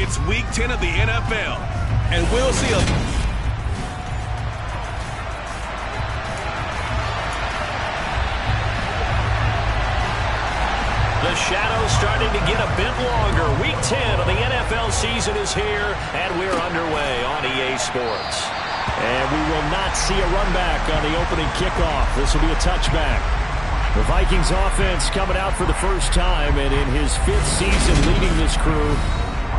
It's Week 10 of the NFL, and we'll see a... The shadow's starting to get a bit longer. Week 10 of the NFL season is here, and we're underway on EA Sports. And we will not see a run back on the opening kickoff. This will be a touchback. The Vikings offense coming out for the first time, and in his 5th season leading this crew,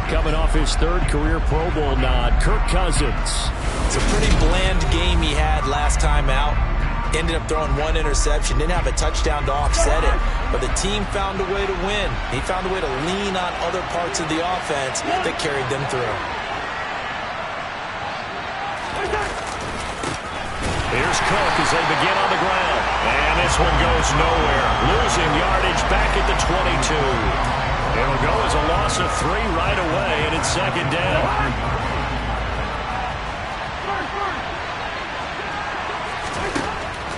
coming off his 3rd career Pro Bowl nod, Kirk Cousins. It's a pretty bland game he had last time out. Ended up throwing 1 interception, didn't have a touchdown to offset it, but the team found a way to win. He found a way to lean on other parts of the offense that carried them through. Here's Cook as they begin on the ground. And this one goes nowhere. Losing yardage back at the 22. It'll go as a loss of 3 right away, and it's 2nd down.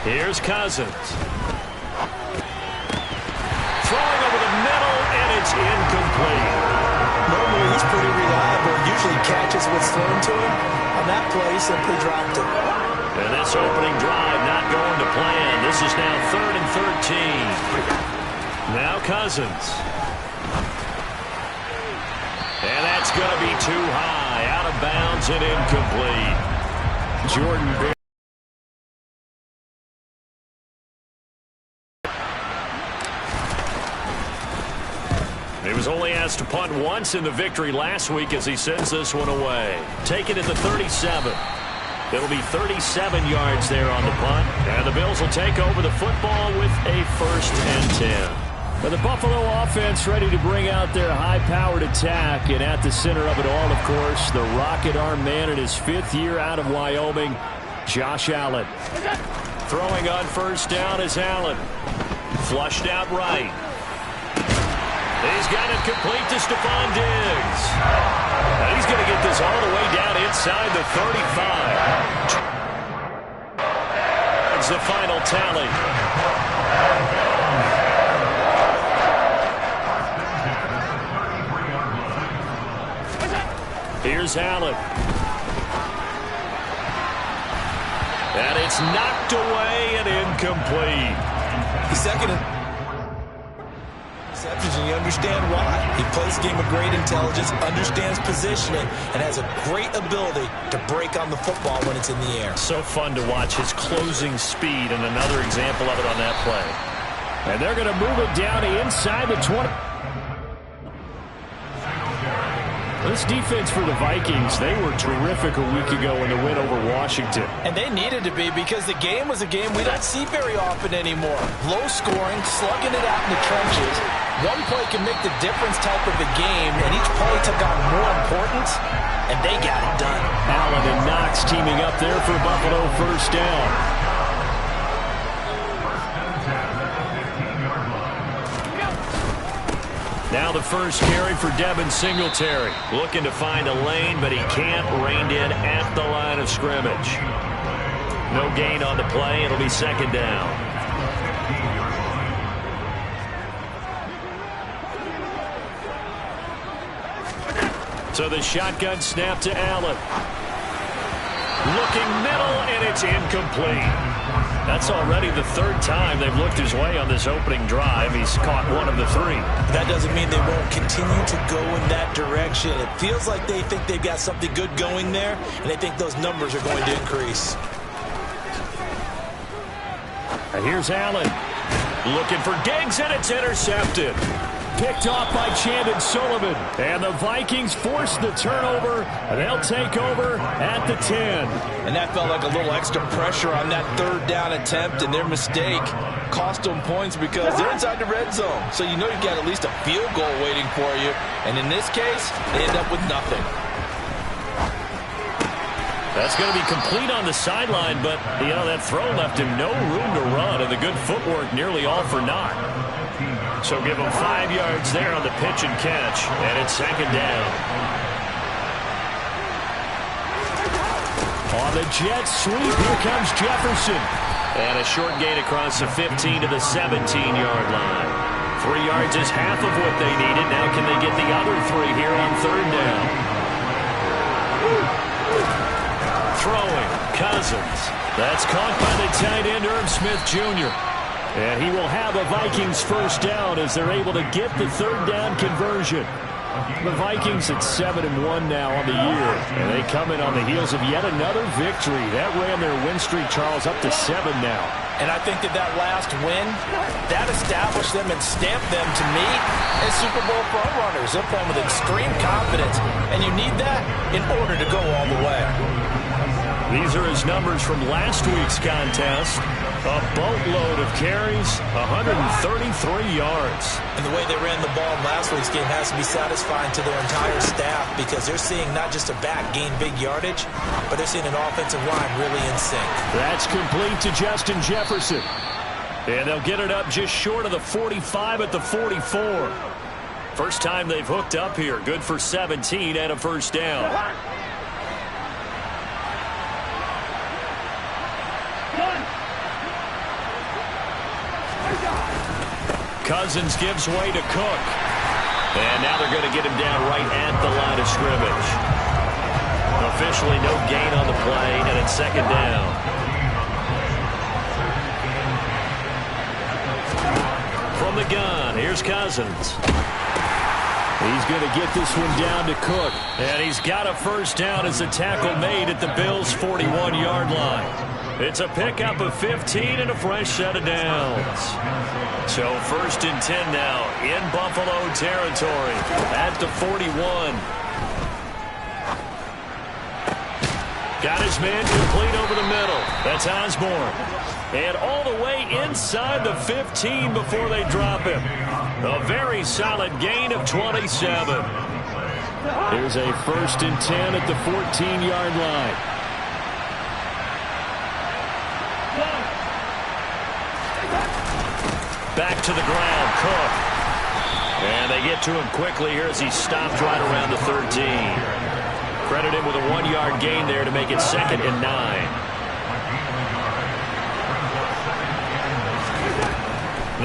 Here's Cousins. Throwing over the middle, and it's incomplete. Normally he's pretty reliable. Usually catches what's thrown to him. On that play, he simply dropped it. And this opening drive not going to plan. This is now 3rd and 13. Now Cousins. And that's going to be too high. Out of bounds and incomplete. Jordan Bear. He was only asked to punt once in the victory last week as he sends this one away. Taken at the 37. It'll be 37 yards there on the punt. And the Bills will take over the football with a 1st and 10. And the Buffalo offense ready to bring out their high-powered attack. And at the center of it all, of course, the rocket arm man in his 5th year out of Wyoming, Josh Allen. Throwing on 1st down is Allen. Flushed out right. He's got it complete to Stephon Diggs. And he's going to get this all the way down inside the 35. That's the final tally. Here's Allen. And it's knocked away and incomplete. The second and you understand why. He plays the game with great intelligence, understands positioning, and has a great ability to break on the football when it's in the air. So fun to watch his closing speed, and another example of it on that play. And they're going to move it down to inside the 20. This defense for the Vikings, they were terrific a week ago in the win over Washington. And they needed to be because the game was a game we don't see very often anymore. Low scoring, slugging it out in the trenches. One play can make the difference type of a game, and each play took on more importance, and they got it done. Allen and Knox teaming up there for Buffalo 1st down. Now the first carry for Devin Singletary. Looking to find a lane, but he can't. Reined in at the line of scrimmage. No gain on the play. It'll be 2nd down. So the shotgun snap to Allen. Looking middle, and it's incomplete. That's already the 3rd time they've looked his way on this opening drive. He's caught 1 of the 3. That doesn't mean they won't continue to go in that direction. It feels like they think they've got something good going there, and they think those numbers are going to increase. And here's Allen. Looking for Diggs, and it's intercepted. Picked off by Chandon Sullivan. And the Vikings force the turnover, and they'll take over at the 10. And that felt like a little extra pressure on that 3rd down attempt, and their mistake cost them points because they're inside the red zone. So you know you've got at least a field goal waiting for you. And in this case, they end up with nothing. That's going to be complete on the sideline, but, you know, that throw left him no room to run, and the good footwork nearly all for naught. So give him 5 yards there on the pitch and catch, and it's 2nd down. On the jet sweep, here comes Jefferson. And a short gain across the 15 to the 17-yard line. 3 yards is half of what they needed. Now can they get the other 3 here on 3rd down? Throwing, Cousins. That's caught by the tight end, Irv Smith Jr. And he will have a Vikings 1st down as they're able to get the 3rd down conversion. The Vikings at 7-1 now on the year, and they come in on the heels of yet another victory. That ran their win streak, Charles, up to 7 now. And I think that last win, that established them and stamped them, to me, as Super Bowl frontrunners. They're playing with extreme confidence, and you need that in order to go all the way. These are his numbers from last week's contest. A boatload of carries, 133 yards. And the way they ran the ball in last week's game has to be satisfying to their entire staff, because they're seeing not just a back gain big yardage, but they're seeing an offensive line really in sync. That's complete to Justin Jefferson. And they'll get it up just short of the 45 at the 44. First time they've hooked up here. Good for 17 and a 1st down. Cousins gives way to Cook. And now they're going to get him down right at the line of scrimmage. Officially no gain on the play, and it's 2nd down. From the gun, here's Cousins. He's going to get this one down to Cook. And he's got a 1st down as the tackle made at the Bills' 41-yard line. It's a pickup of 15 and a fresh set of downs. So 1st and 10 now in Buffalo territory at the 41. Got his man complete over the middle. That's Osborne. And all the way inside the 15 before they drop him. A very solid gain of 27. Here's a 1st and 10 at the 14-yard line. Back to the ground, Cook. And they get to him quickly here as he stopped right around the 13. Credit him with a 1-yard gain there to make it 2nd and 9.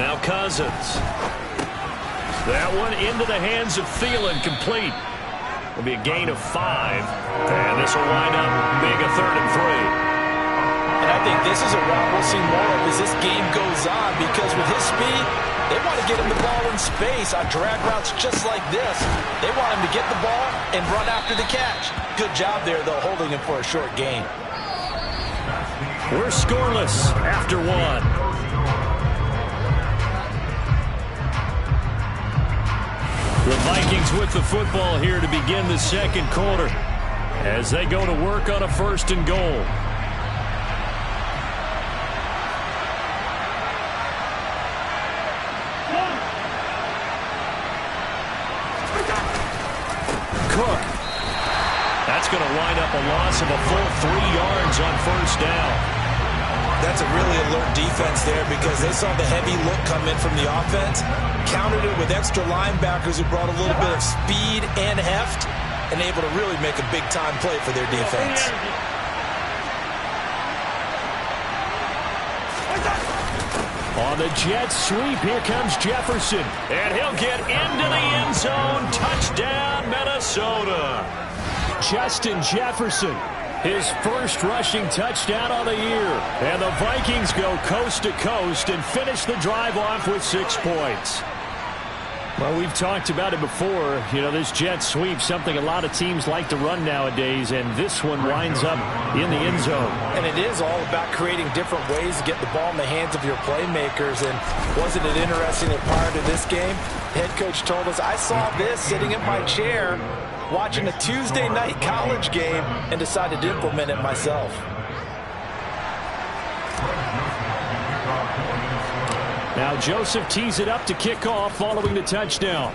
Now Cousins. That one into the hands of Thielen, complete. Will be a gain of 5. And this will wind up being a 3rd and 3. And I think this is a route we'll see more of as this game goes on, because with his speed, they want to get him the ball in space on drag routes just like this. They want him to get the ball and run after the catch. Good job there, though, holding him for a short gain. We're scoreless after 1. The Vikings with the football here to begin the 2nd quarter as they go to work on a 1st and goal. Cook. That's going to wind up a loss of a full 3 yards on 1st down. That's a really alert defense there, because they saw the heavy look come in from the offense, countered it with extra linebackers who brought a little bit of speed and heft, and able to really make a big-time play for their defense. On the jet sweep, here comes Jefferson. And he'll get into the end zone. Touchdown, Minnesota. Justin Jefferson, his 1st rushing touchdown on the year. And the Vikings go coast to coast and finish the drive off with 6 points. Well, we've talked about it before. You know, this jet sweep, something a lot of teams like to run nowadays, and this one winds up in the end zone. And it is all about creating different ways to get the ball in the hands of your playmakers. And wasn't it interesting that prior to this game, head coach told us, I saw this sitting in my chair watching a Tuesday night college game and decided to implement it myself. Now Joseph tees it up to kick off following the touchdown.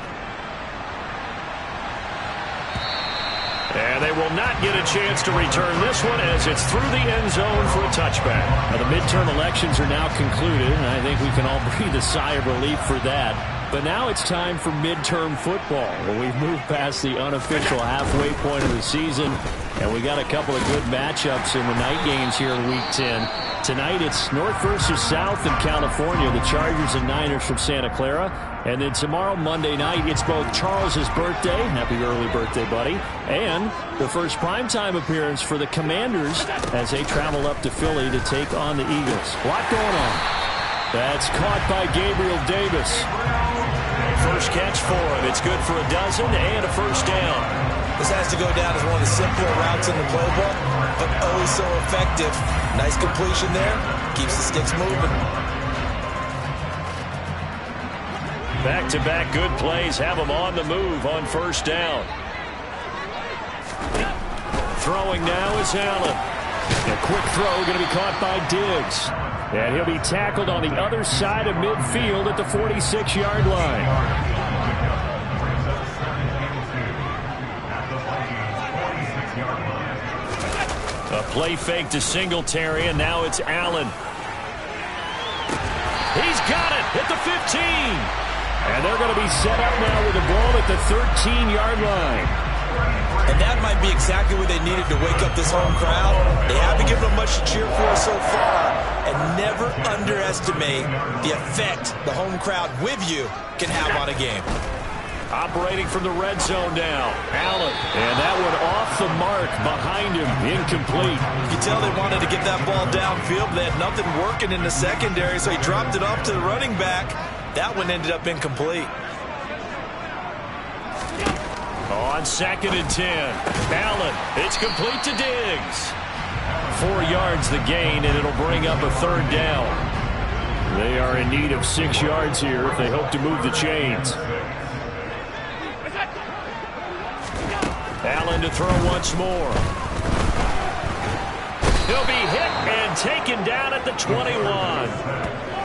And they will not get a chance to return this one as it's through the end zone for a touchback. Now, the midterm elections are now concluded, and I think we can all breathe a sigh of relief for that. But now it's time for midterm football. Well, we've moved past the unofficial halfway point of the season, and we got a couple of good matchups in the night games here in Week 10. Tonight it's North versus South in California, the Chargers and Niners from Santa Clara. And then tomorrow, Monday night, it's both Charles's birthday, happy early birthday, buddy, and the first primetime appearance for the Commanders as they travel up to Philly to take on the Eagles. A lot going on. That's caught by Gabriel Davis. First catch for him. It's good for a dozen and a first down. This has to go down as one of the simpler routes in the playbook, but oh so effective. Nice completion there. Keeps the sticks moving. Back-to-back good plays have him on the move on first down. Throwing now is Allen. A quick throw going to be caught by Diggs. And he'll be tackled on the other side of midfield at the 46-yard line. A play fake to Singletary, and now it's Allen. He's got it at the 15. And they're going to be set up now with the ball at the 13-yard line. And that might be exactly what they needed to wake up this home crowd. They haven't given them much to cheer for so far. And never underestimate the effect the home crowd with you can have on a game. Operating from the red zone now, Allen. And that one off the mark behind him, incomplete. You can tell they wanted to get that ball downfield, but they had nothing working in the secondary, so he dropped it off to the running back. That one ended up incomplete. On 2nd and 10, Allen, it's complete to Diggs. 4 yards the gain, and it'll bring up a third down. They are in need of 6 yards here if they hope to move the chains. Allen to throw once more. He'll be hit and taken down at the 21.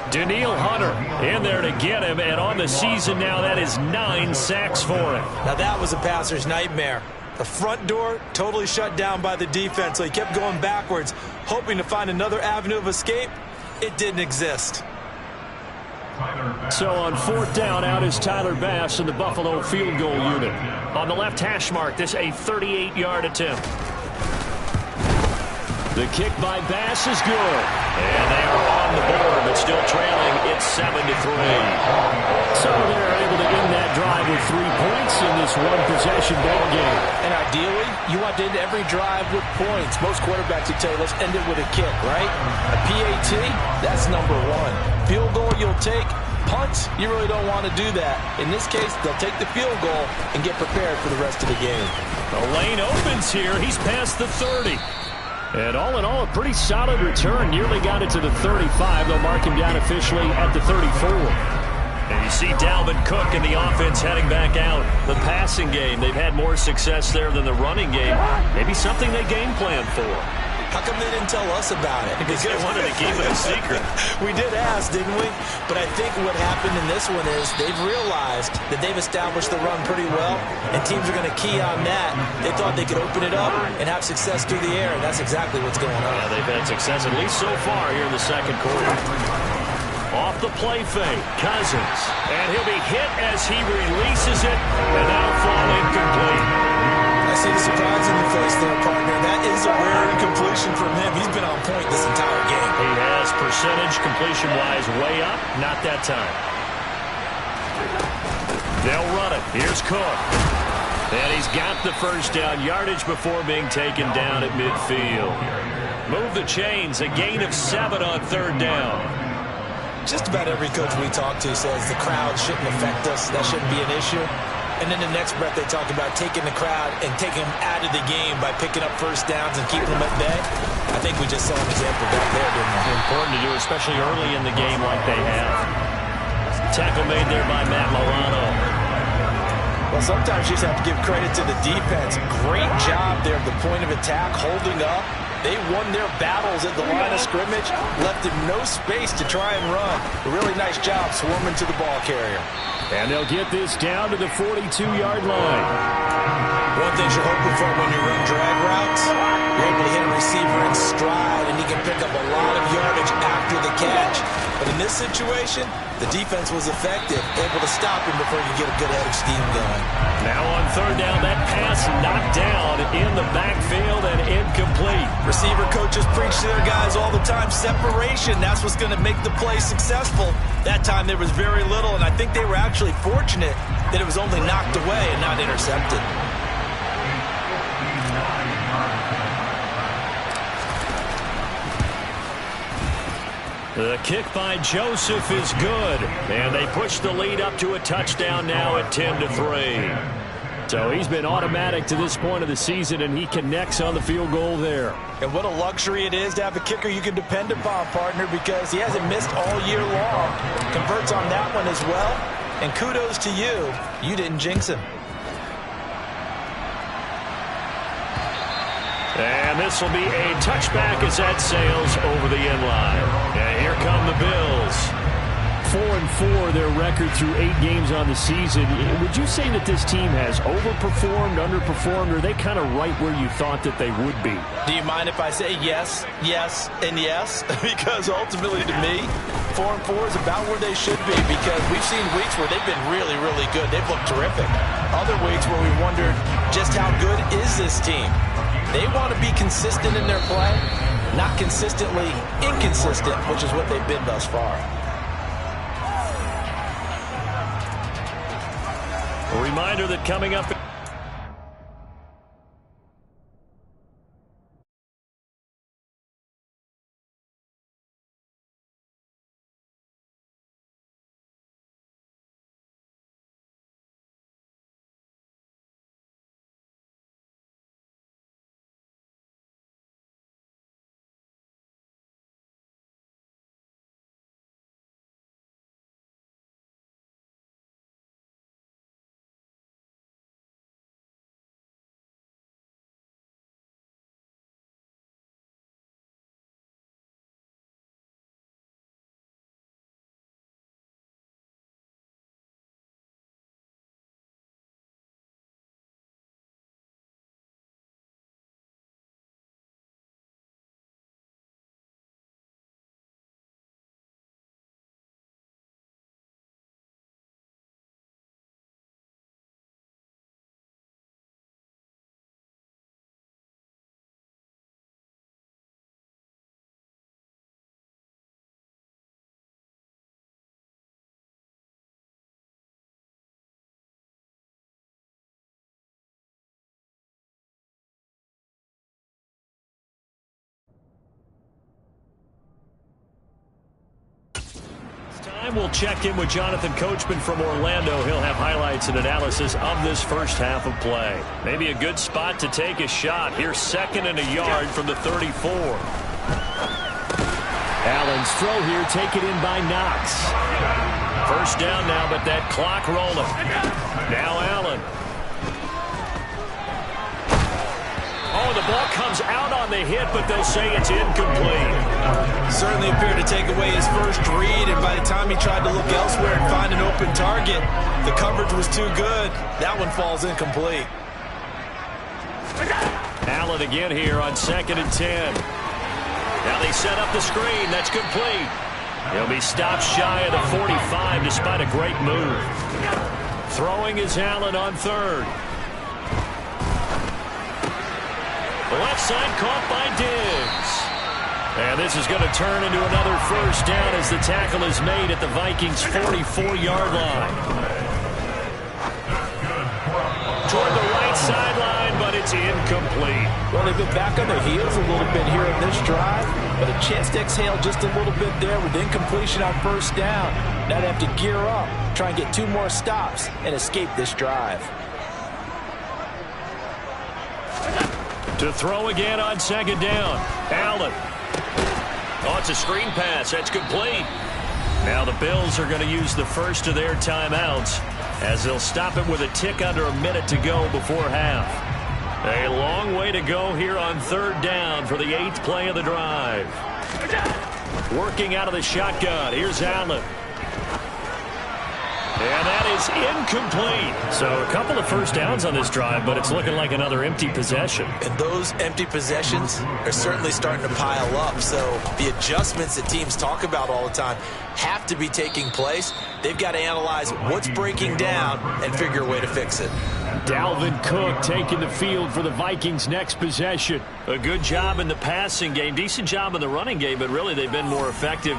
Danielle Hunter in there to get him, and on the season now, that is 9 sacks for him. Now that was a passer's nightmare. The front door totally shut down by the defense, so he kept going backwards, hoping to find another avenue of escape. It didn't exist. So on 4th down, out is Tyler Bass in the Buffalo field goal unit. On the left hash mark, this a 38-yard attempt. The kick by Bass is good. And they are on the board, but still trailing. It's 7-3. So they're able to end that drive with 3 points in this one-possession ball game. And ideally, you want to end every drive with points. Most quarterbacks would tell you, let's end it with a kick, right? A PAT, that's number 1. Field goal you'll take. Punts, you really don't want to do that. In this case, they'll take the field goal and get prepared for the rest of the game. The lane opens here. He's past the 30. And all in all, a pretty solid return. Nearly got it to the 35. They'll mark him down officially at the 34. And you see Dalvin Cook and the offense heading back out. The passing game, they've had more success there than the running game. Maybe something they game plan for. How come they didn't tell us about it? Because they wanted to keep it a secret. We did ask, didn't we? But I think what happened in this one is they've realized that they've established the run pretty well, and teams are going to key on that. They thought they could open it up and have success through the air, and that's exactly what's going on. Yeah, they've had success at least so far here in the second quarter. Off the play fake, Cousins. And he'll be hit as he releases it, and that'll fall incomplete. I see the surprise in your face there, partner. That is a rare incompletion from him. He's been on point this entire game. He has percentage completion-wise way up. Not that time. They'll run it. Here's Cook. And he's got the first down yardage before being taken down at midfield. Move the chains. A gain of 7 on 3rd down. Just about every coach we talk to says the crowd shouldn't affect us. That shouldn't be an issue. And then the next breath they talk about taking the crowd and taking them out of the game by picking up first downs and keeping them at bay. I think we just saw an example back there, didn't we? Important to do, especially early in the game like they have. Tackle made there by Matt Milano. Well, sometimes you just have to give credit to the defense. Great job there at the point of attack, holding up. They won their battles at the line of scrimmage, left him no space to try and run. A really nice job swarming to the ball carrier. And they'll get this down to the 42-yard line. One thing you're hoping for when you run drag routes, you're able to hit a receiver in stride, and he can pick up a lot of yardage after the catch. But in this situation, the defense was effective, able to stop him before he could get a good head of steam going. Now on third down, that pass knocked down in the backfield and incomplete. Receiver coaches preach to their guys all the time. Separation, that's what's going to make the play successful. That time there was very little, and I think they were actually fortunate that it was only knocked away and not intercepted. The kick by Joseph is good, and they push the lead up to a touchdown now at 10-3. So he's been automatic to this point of the season, and he connects on the field goal there. And what a luxury it is to have a kicker you can depend upon, partner, because he hasn't missed all year long. Converts on that one as well, and kudos to you. You didn't jinx him. And this will be a touchback as that sails over the end line. And here come the Bills. 4-4 their record through 8 games on the season. Would you say that this team has overperformed, underperformed, or are they kind of right where you thought that they would be? Do you mind if I say yes, yes, and yes? Because ultimately to me, 4-4 is about where they should be, because we've seen weeks where they've been really, really good. They've looked terrific. Other weeks where we wondered just how good is this team? They want to be consistent in their play, not consistently inconsistent, which is what they've been thus far. A reminder that coming up... We'll check in with Jonathan Coachman from Orlando. He'll have highlights and analysis of this first half of play. Maybe a good spot to take a shot. Here's 2nd and a yard from the 34. Allen's throw here, taken in by Knox. First down now, but that clock rolling. Now Allen. Oh, the ball comes out on the hit, but they'll say it's incomplete. Certainly appeared to take away his first read, and by the time he tried to look elsewhere and find an open target, the coverage was too good. That one falls incomplete. Allen again here on 2nd and 10. Now they set up the screen. That's complete. He'll be stopped shy of the 45 despite a great move. Throwing is Allen on 3rd. The left side caught by Diggs. And this is going to turn into another first down as the tackle is made at the Vikings' 44-yard line. Toward the right sideline, but it's incomplete. Well, they've been back on their heels a little bit here in this drive, but a chance to exhale just a little bit there with incompletion on first down. Now they have to gear up, try and get 2 more stops, and escape this drive. To throw again on 2nd down. Allen. Oh, it's a screen pass. That's complete. Now the Bills are going to use the first of their timeouts as they'll stop it with a tick under a minute to go before half. A long way to go here on 3rd down for the 8th play of the drive. Working out of the shotgun. Here's Allen. And that is incomplete. So a couple of first downs on this drive, but it's looking like another empty possession. And those empty possessions are certainly starting to pile up. So the adjustments that teams talk about all the time have to be taking place. They've got to analyze what's breaking down and figure a way to fix it. Dalvin Cook taking the field for the Vikings' next possession. A good job in the passing game, decent job in the running game, but really they've been more effective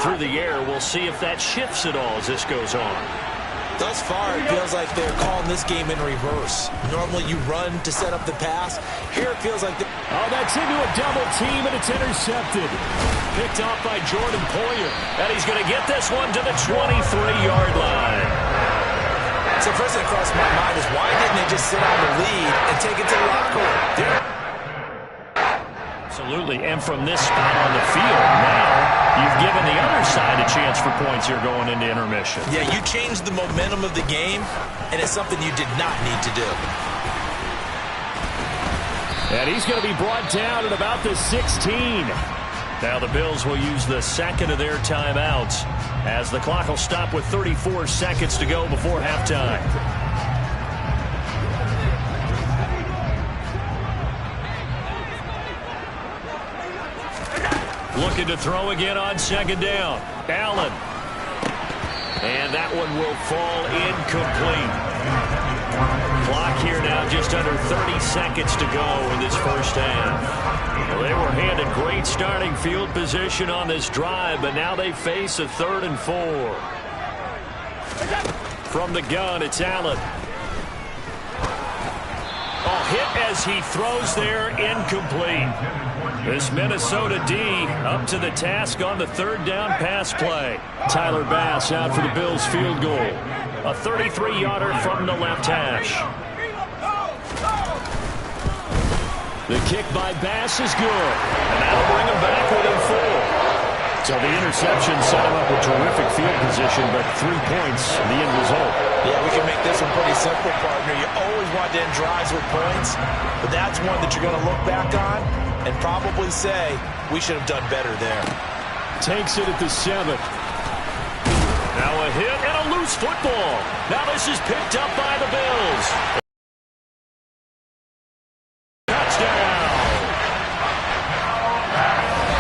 through the air. We'll see if that shifts at all as this goes on. Thus far, it feels like they're calling this game in reverse. Normally you run to set up the pass. Here it feels like oh, that's into a double team, and it's intercepted. Picked off by Jordan Poyer. And he's going to get this one to the 23-yard line. So first thing that crossed my mind is why didn't they just sit on the lead and take it to the locker room? Absolutely, and from this spot on the field, now you've given the other side a chance for points here going into intermission. Yeah, you changed the momentum of the game, and it's something you did not need to do. And he's going to be brought down at about the 16. Now the Bills will use the second of their timeouts as the clock will stop with 34 seconds to go before halftime. Looking to throw again on second down. Allen. And that one will fall incomplete. Clock here now just under 30 seconds to go in this first half. Well, they were handed great starting field position on this drive, but now they face a 3rd and 4. From the gun, it's Allen. Oh, hit as he throws there, incomplete. This Minnesota D up to the task on the 3rd down pass play. Tyler Bass out for the Bills field goal. A 33-yarder from the left hash. The kick by Bass is good. And that'll bring him back within 4. So the interception set him up with terrific field position, but 3 points, the end result. Yeah, we can make this one pretty simple, partner. You always want to end drives with points, but that's one that you're going to look back on and probably say, we should have done better there. Takes it at the 7. Now a hit and a loose football. Now this is picked up by the Bills.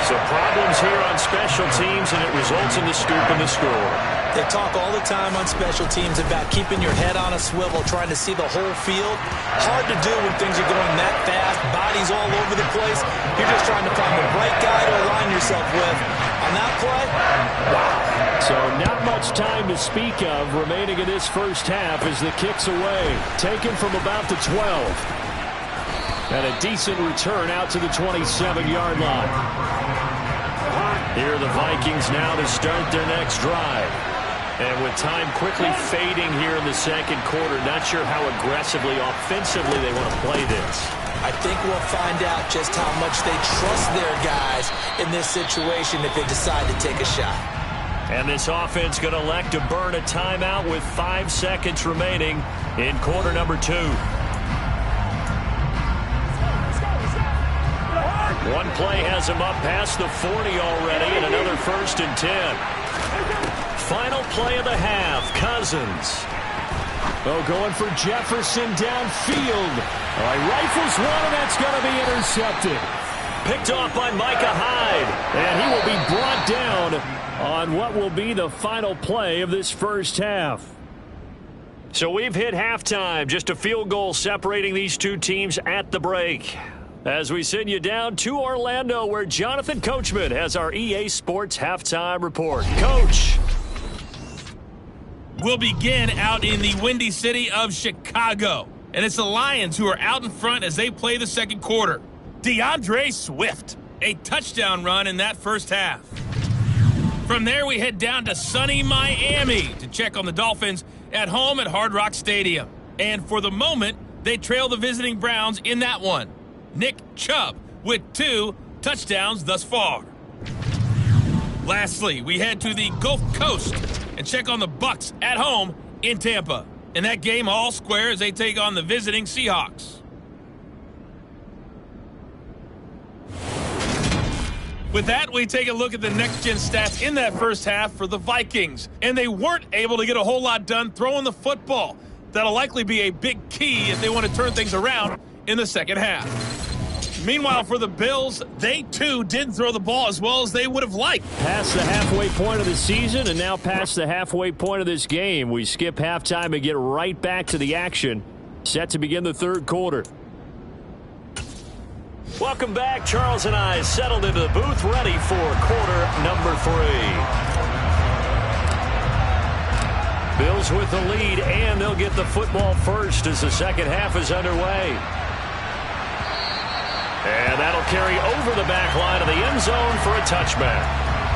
So problems here on special teams, and it results in the scoop and the score. They talk all the time on special teams about keeping your head on a swivel, trying to see the whole field. Hard to do when things are going that fast, bodies all over the place. You're just trying to find the right guy to align yourself with. On that play, wow. So not much time to speak of remaining in this first half as the kick's away. Taken from about the 12. And a decent return out to the 27-yard line. Here are the Vikings now to start their next drive. And with time quickly fading here in the second quarter, not sure how aggressively, offensively they want to play this. I think we'll find out just how much they trust their guys in this situation if they decide to take a shot. And this offense going to elect to burn a timeout with 5 seconds remaining in quarter number 2. One play has him up past the 40 already, and another 1st and 10. Final play of the half, Cousins. Oh, going for Jefferson downfield. All right, rifles one, and that's going to be intercepted. Picked off by Micah Hyde. And he will be brought down on what will be the final play of this first half. So we've hit halftime, just a field goal separating these two teams at the break. As we send you down to Orlando, where Jonathan Coachman has our EA Sports Halftime Report. Coach. We'll begin out in the windy city of Chicago. And it's the Lions who are out in front as they play the second quarter. DeAndre Swift, a touchdown run in that first half. From there, we head down to sunny Miami to check on the Dolphins at home at Hard Rock Stadium. And for the moment, they trail the visiting Browns in that one. Nick Chubb with 2 touchdowns thus far. Lastly, we head to the Gulf Coast and check on the Bucs at home in Tampa. In that game, all square as they take on the visiting Seahawks. With that, we take a look at the next-gen stats in that first half for the Vikings. And they weren't able to get a whole lot done throwing the football. That'll likely be a big key if they want to turn things around in the second half. Meanwhile, for the Bills, they too didn't throw the ball as well as they would have liked. Past the halfway point of the season and now past the halfway point of this game. We skip halftime and get right back to the action. Set to begin the third quarter. Welcome back. Charles and I settled into the booth, ready for quarter number 3. Bills with the lead, and they'll get the football first as the second half is underway. And that'll carry over the back line of the end zone for a touchback.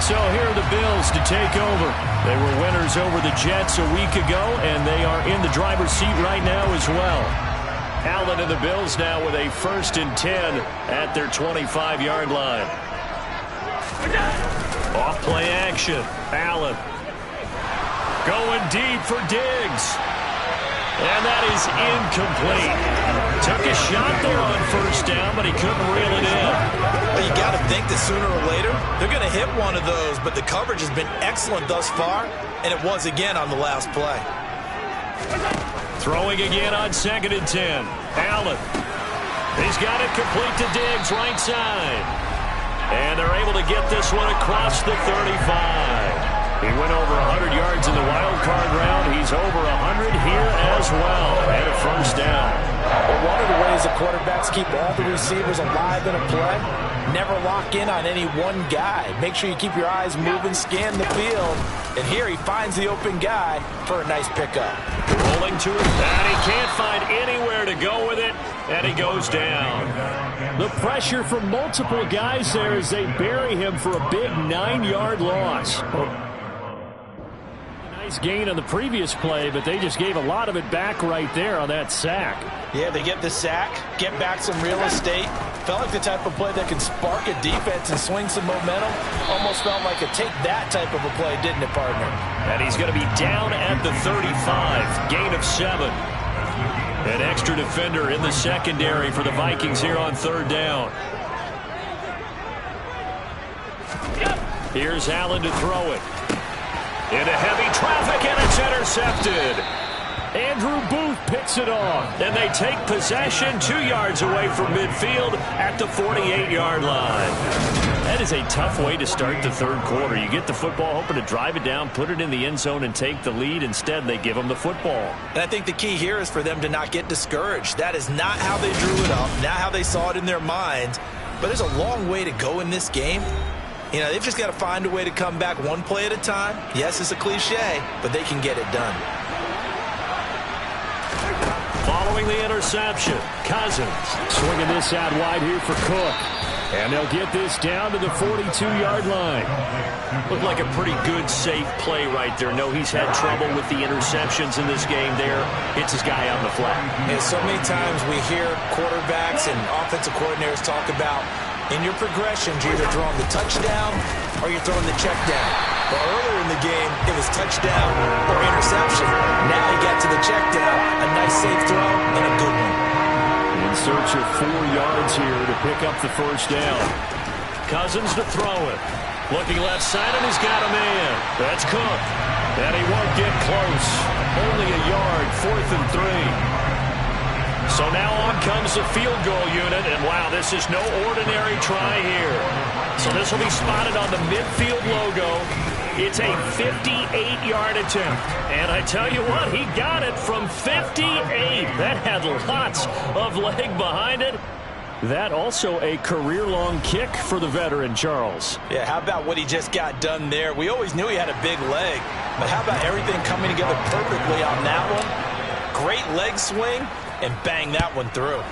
So here are the Bills to take over. They were winners over the Jets a week ago, and they are in the driver's seat right now as well. Allen and the Bills now with a 1st and 10 at their 25-yard line. Off play action. Allen going deep for Diggs. And that is incomplete. Took a shot there on 1st down, but he couldn't reel it in. Well, you got to think that sooner or later they're going to hit one of those, but the coverage has been excellent thus far, and it was again on the last play. Throwing again on 2nd and 10. Allen. He's got it complete to Diggs, right side. And they're able to get this one across the 35. He went over 100 yards in the wild card round. He's over 100 here as well. And a 1st down. Well, one of the ways the quarterbacks keep all the receivers alive in a play, never lock in on any one guy. Make sure you keep your eyes moving, scan the field. And here he finds the open guy for a nice pickup. Rolling to it, and he can't find anywhere to go with it, and he goes down. The pressure from multiple guys there as they bury him for a big 9-yard loss. Nice gain on the previous play, but they just gave a lot of it back right there on that sack. Yeah, they get the sack, get back some real estate. Felt like the type of play that can spark a defense and swing some momentum. Almost felt like a take that type of a play, didn't it, partner? And he's going to be down at the 35, gain of 7. An extra defender in the secondary for the Vikings here on 3rd down. Here's Allen to throw it. Into heavy traffic, and it's intercepted. Andrew Booth picks it off. And they take possession 2 yards away from midfield at the 48-yard line. That is a tough way to start the third quarter. You get the football, hoping to drive it down, put it in the end zone, and take the lead. Instead, they give them the football. And I think the key here is for them to not get discouraged. That is not how they drew it up, not how they saw it in their minds. But there's a long way to go in this game. You know, they've just got to find a way to come back one play at a time. Yes, it's a cliche, but they can get it done. Following the interception, Cousins. Swinging this out wide here for Cook. And they'll get this down to the 42-yard line. Looked like a pretty good, safe play right there. No, he's had trouble with the interceptions in this game there. Hits his guy out in the flat. And so many times we hear quarterbacks and offensive coordinators talk about in your progressions, you're either throwing the touchdown or you're throwing the check down. But earlier in the game, it was touchdown or interception. Now he got to the check down, a nice safe throw, and a good one. In search of 4 yards here to pick up the 1st down. Cousins to throw it. Looking left side, and he's got a man. That's Cook. And he won't get close. Only a yard, 4th and 3. So now on comes the field goal unit, and wow, this is no ordinary try here. So this will be spotted on the midfield logo. It's a 58-yard attempt. And I tell you what, he got it from 58. That had lots of leg behind it. That also a career-long kick for the veteran, Charles. Yeah, how about what he just got done there? We always knew he had a big leg, but how about everything coming together perfectly on that one? Great leg swing, and bang that one through.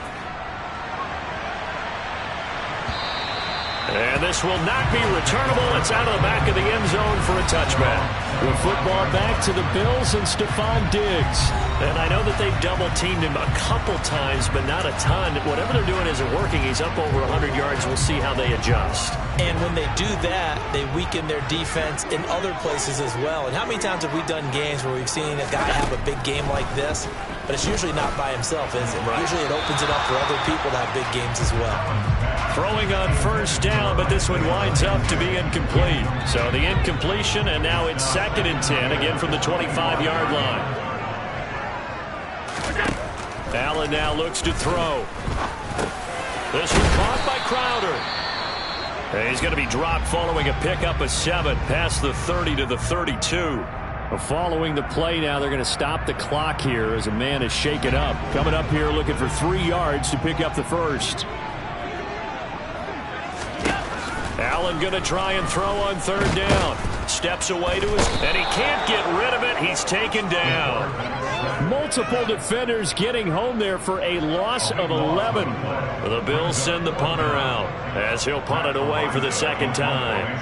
And this will not be returnable. It's out of the back of the end zone for a touchback. The football back to the Bills and Stephon Diggs. And I know that they've double-teamed him a couple times, but not a ton. Whatever they're doing isn't working. He's up over 100 yards. We'll see how they adjust. And when they do that, they weaken their defense in other places as well. And how many times have we done games where we've seen a guy have a big game like this, but it's usually not by himself, is it? Right. Usually it opens it up for other people to have big games as well. Throwing on first down, but this one winds up to be incomplete. So the incompletion, and now it's 2nd and 10, again from the 25-yard line. Allen now looks to throw. This one caught by Crowder. And he's going to be dropped following a pickup of 7 past the 30 to the 32. Well, following the play now, they're going to stop the clock here as a man is shaken up. Coming up here looking for 3 yards to pick up the first. Allen going to try and throw on 3rd down. Steps away to his, and he can't get rid of it. He's taken down. Multiple defenders getting home there for a loss of 11. The Bills send the punter out as he'll punt it away for the 2nd time.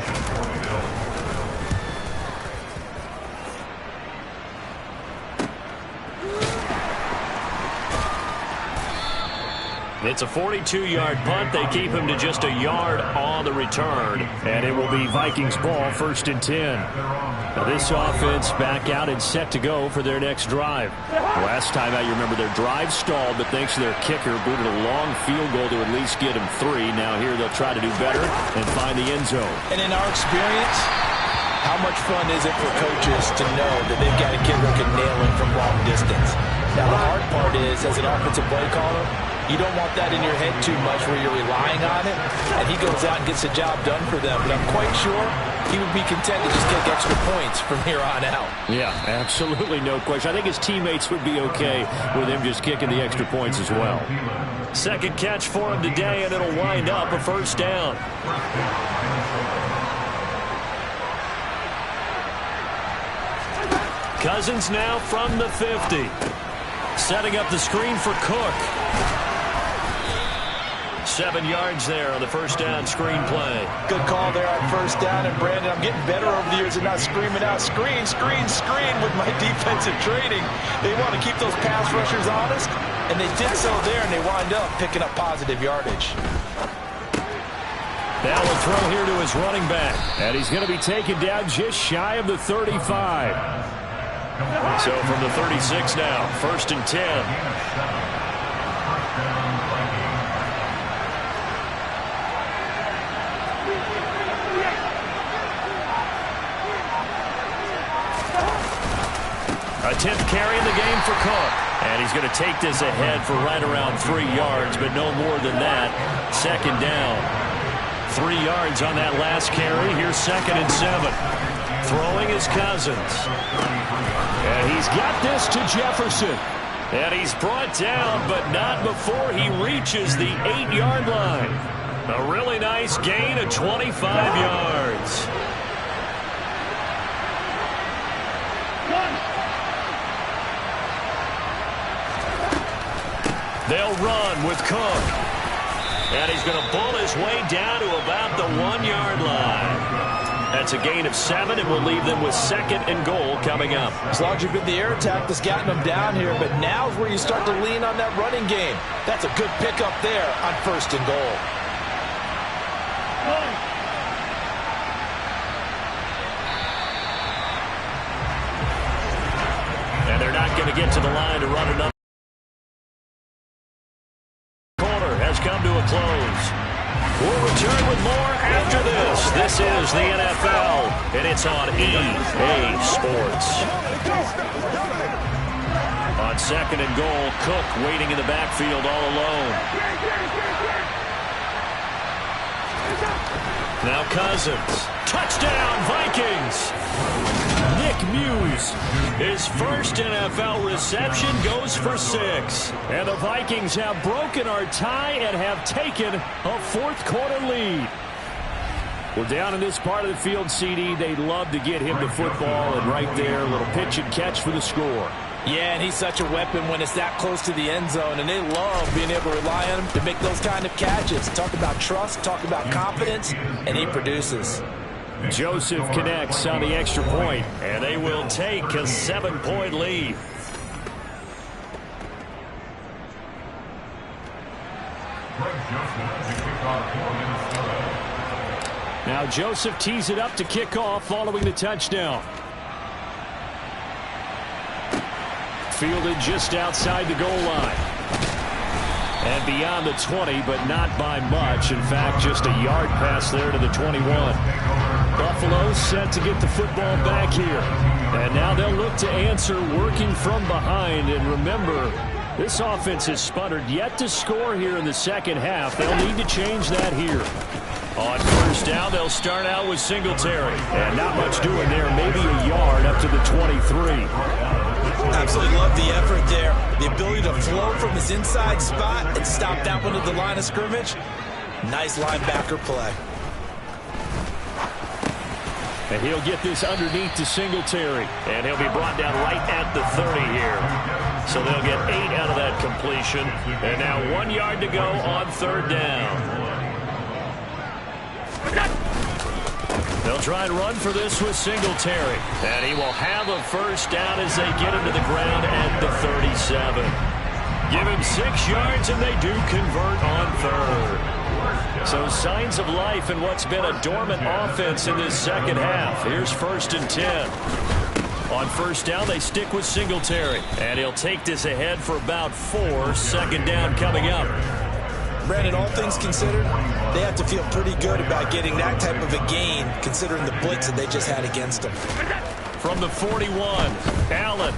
It's a 42-yard punt. They keep him to just a yard on the return. And it will be Vikings ball, 1st and 10. Now this offense back out and set to go for their next drive. Last time out, you remember their drive stalled, but thanks to their kicker, booted a long field goal to at least get them 3. Now here they'll try to do better and find the end zone. And in our experience, how much fun is it for coaches to know that they've got a kid who can nail it from long distance? Now the hard part is, as an offensive play caller, you don't want that in your head too much where you're relying on it, and he goes out and gets the job done for them. But I'm quite sure he would be content to just take extra points from here on out. Yeah, absolutely no question. I think his teammates would be okay with him just kicking the extra points as well. 2nd catch for him today, and it'll wind up a 1st down. Cousins now from the 50. Setting up the screen for Cook. 7 yards there on the 1st down screen play. Good call there on 1st down. And Brandon, I'm getting better over the years and not screaming out screen, screen, screen with my defensive training. They want to keep those pass rushers honest, and they did so there, and they wind up picking up positive yardage. Now a throw here to his running back. And he's going to be taken down just shy of the 35. So from the 36 now, 1st and 10. A 10th carry in the game for Cook. And he's going to take this ahead for right around 3 yards, but no more than that. 2nd down. 3 yards on that last carry. Here's 2nd and 7. Throwing is Cousins. And he's got this to Jefferson. And he's brought down, but not before he reaches the 8-yard line. A really nice gain of 25 yards. They'll run with Cook. And he's going to bull his way down to about the 1-yard line. That's a gain of 7, and will leave them with 2nd and goal coming up. As long as you've been the air attack that's gotten them down here, but now's where you start to lean on that running game. That's a good pickup there on 1st and goal. And they're not going to get to the line to run another. Quarter has come to a close. We'll return with more after this. This is the NFL, and it's on EA Sports. On 2nd and goal, Cook waiting in the backfield all alone. Now Cousins. Touchdown, Vikings! Nick Muse. His first NFL reception goes for 6. And the Vikings have broken our tie and have taken a 4th quarter lead. Well, down in this part of the field, CD, they'd love to get him the football, and right there, a little pitch and catch for the score. Yeah, and he's such a weapon when it's that close to the end zone, and they love being able to rely on him to make those kind of catches. Talk about trust, talk about confidence, and he produces. Joseph connects on the extra point, and they will take a 7-point lead. Now Joseph tees it up to kick off following the touchdown. Fielded just outside the goal line. And beyond the 20, but not by much. In fact, just a yard pass there to the 21. Buffalo set to get the football back here. And now they'll look to answer working from behind. And remember, this offense has sputtered yet to score here in the second half. They'll need to change that here. On first down, they'll start out with Singletary. And not much doing there. Maybe a yard up to the 23. Absolutely love the effort there. The ability to flow from his inside spot and stop that one at the line of scrimmage. Nice linebacker play. And he'll get this underneath to Singletary. And he'll be brought down right at the 30 here. So they'll get 8 out of that completion. And now 1 yard to go on third down. They'll try and run for this with Singletary. And he will have a first down as they get him to the ground at the 37. Give him 6 yards, and they do convert on third. So signs of life in what's been a dormant offense in this second half. Here's 1st and 10. On first down, they stick with Singletary. And he'll take this ahead for about 4. Second down coming up. Brandon, all things considered, they have to feel pretty good about getting that type of a gain, considering the blitz that they just had against them. From the 41, Allen.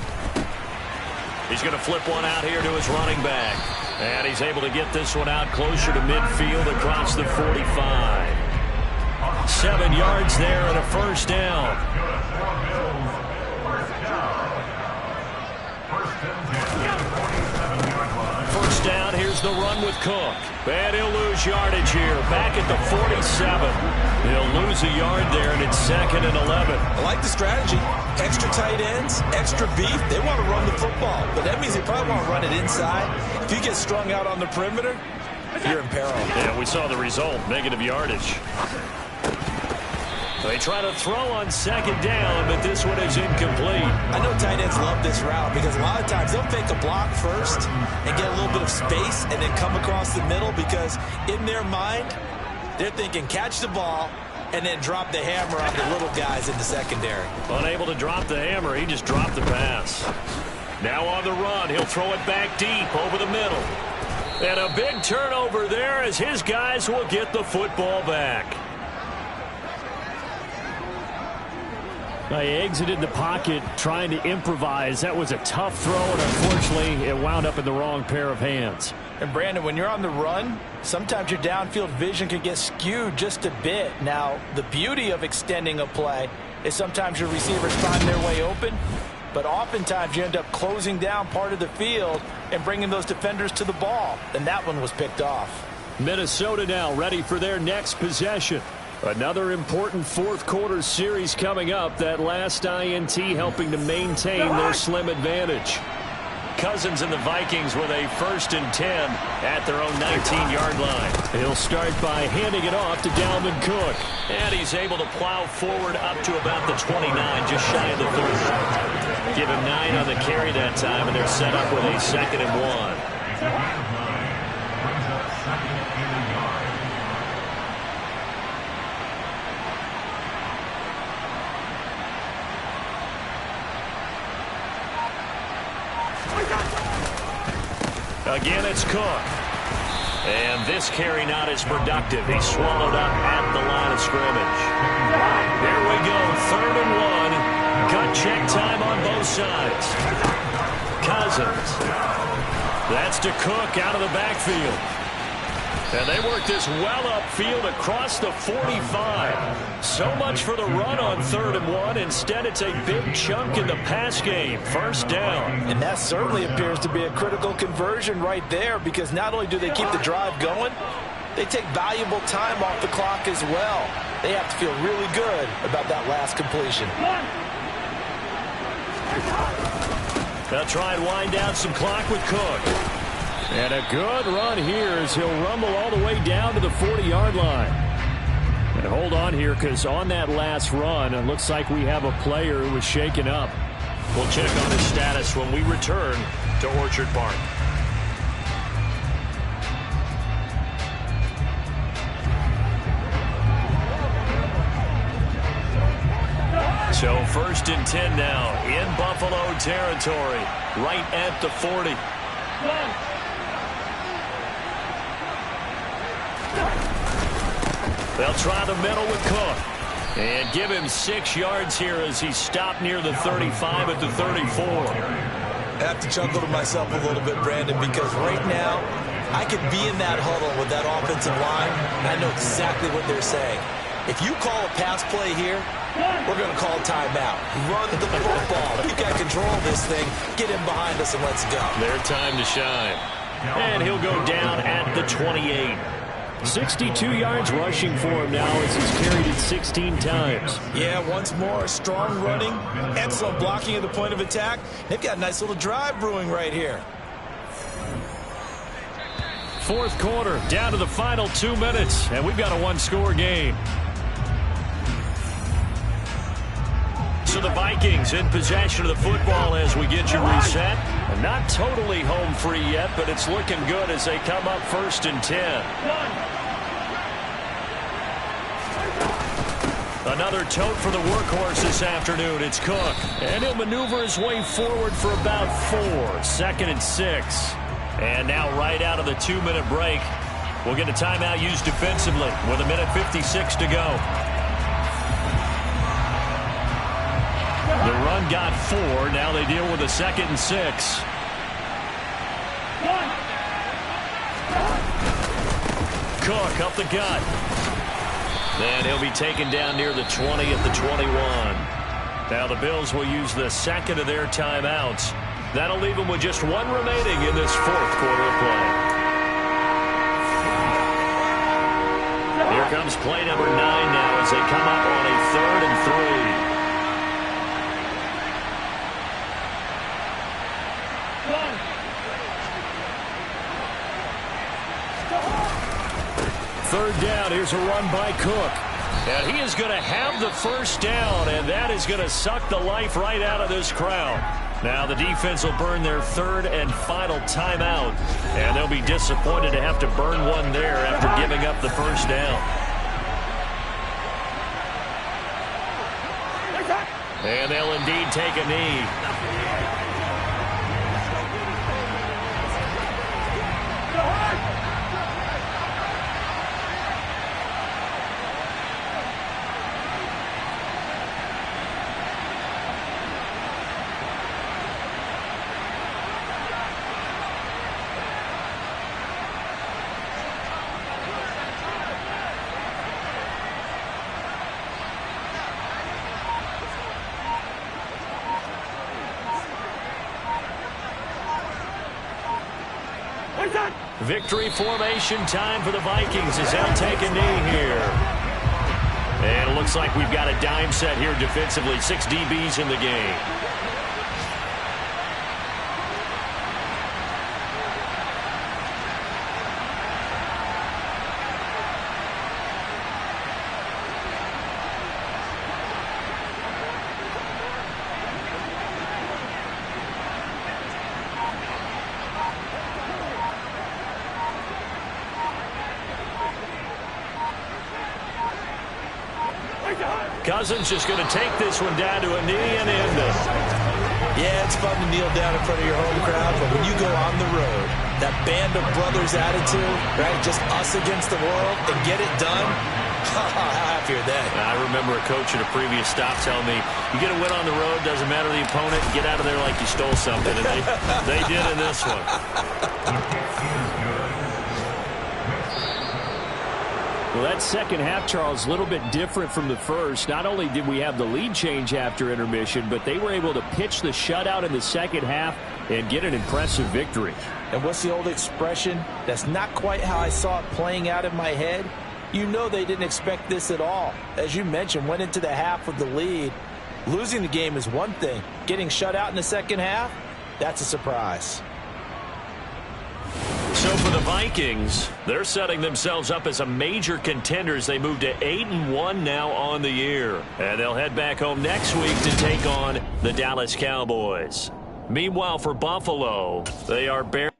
He's going to flip one out here to his running back. And he's able to get this one out closer to midfield across the 45. 7 yards there and a first down. First down, here's the run with Cook. And he'll lose yardage here. Back at the 47. He'll lose a yard there, and it's 2nd and 11. I like the strategy. Extra tight ends, extra beef. They want to run the football, but that means they probably want to run it inside. If you get strung out on the perimeter, you're in peril. Yeah, we saw the result, negative yardage. They try to throw on second down, but this one is incomplete. I know tight ends love this route because a lot of times they'll fake a block first and get a little bit of space and then come across the middle because in their mind, they're thinking catch the ball and then drop the hammer on the little guys in the secondary. Unable to drop the hammer, he just dropped the pass. Now on the run, he'll throw it back deep over the middle. And a big turnover there as his guys will get the football back. He exited the pocket trying to improvise. That was a tough throw, and unfortunately, it wound up in the wrong pair of hands. And Brandon, when you're on the run, sometimes your downfield vision can get skewed just a bit. Now, the beauty of extending a play is sometimes your receivers find their way open, but oftentimes you end up closing down part of the field and bringing those defenders to the ball. And that one was picked off. Minnesota now ready for their next possession. Another important fourth quarter series coming up. That last INT helping to maintain their slim advantage. Cousins and the Vikings with a 1st and 10 at their own 19-yard line. He'll start by handing it off to Dalvin Cook. And he's able to plow forward up to about the 29, just shy of the 30. Give him 9 on the carry that time, and they're set up with a 2nd and 1. Again, it's Cook. And this carry not as productive. He's swallowed up at the line of scrimmage. Here we go, 3rd and 1. Gut check time on both sides. Cousins. That's to Cook out of the backfield. And they work this well upfield across the 45. So much for the run on 3rd and 1. Instead, it's a big chunk in the pass game. First down. And that certainly appears to be a critical conversion right there because not only do they keep the drive going, they take valuable time off the clock as well. They have to feel really good about that last completion. They'll try and wind down some clock with Cook. And a good run here as he'll rumble all the way down to the 40-yard line. And hold on here because on that last run, it looks like we have a player who was shaken up. We'll check on his status when we return to Orchard Park. So 1st and 10 now in Buffalo territory, right at the 40. They'll try the middle with Cook. And give him 6 yards here as he stopped near the 35 at the 34. I have to chuckle to myself a little bit, Brandon, because right now I could be in that huddle with that offensive line, and I know exactly what they're saying. If you call a pass play here, we're going to call timeout. Run the football. You got control of this thing. Get in behind us and let's go. Their time to shine. And he'll go down at the 28. 62 yards rushing for him now as he's carried it 16 times. Yeah, once more, strong running, excellent blocking at the point of attack. They've got a nice little drive brewing right here. Fourth quarter, down to the final 2 minutes, and we've got a one-score game. So the Vikings in possession of the football as we get you reset. And not totally home free yet, but it's looking good as they come up 1st and 10. Another tote for the workhorse this afternoon. It's Cook. And he'll maneuver his way forward for about 4. 2nd and 6. And now right out of the 2-minute break, we'll get a timeout used defensively with 1:56 to go. The run got 4. Now they deal with a 2nd and 6. Cook up the gut. And he'll be taken down near the 20 at the 21. Now the Bills will use the 2nd of their timeouts. That'll leave them with just 1 remaining in this 4th quarter of play. Here comes play number 9 now as they come up on a 3rd and 3. Third down, here's a run by Cook. And he is going to have the first down, and that is going to suck the life right out of this crowd. Now the defense will burn their 3rd and final timeout, and they'll be disappointed to have to burn one there after giving up the first down. And they'll indeed take a knee. Victory formation time for the Vikings as they'll take a knee here. And it looks like we've got a dime set here defensively. 6 DBs in the game. Cousins just going to take this one down to a knee and end it. Yeah, it's fun to kneel down in front of your home crowd, but when you go on the road, that band of brothers attitude, right, just us against the world, and get it done, how happy are they? I remember a coach at a previous stop telling me, you get a win on the road, doesn't matter the opponent, get out of there like you stole something, and they did in this one. Well, that second half, Charles, a little bit different from the first. Not only did we have the lead change after intermission, but they were able to pitch the shutout in the second half and get an impressive victory. And what's the old expression? That's not quite how I saw it playing out in my head. You know they didn't expect this at all. As you mentioned, went into the half with the lead. Losing the game is one thing. Getting shut out in the second half, that's a surprise. So for the Vikings, they're setting themselves up as a major contender as they move to 8-1 now on the year. And they'll head back home next week to take on the Dallas Cowboys. Meanwhile, for Buffalo, they are barely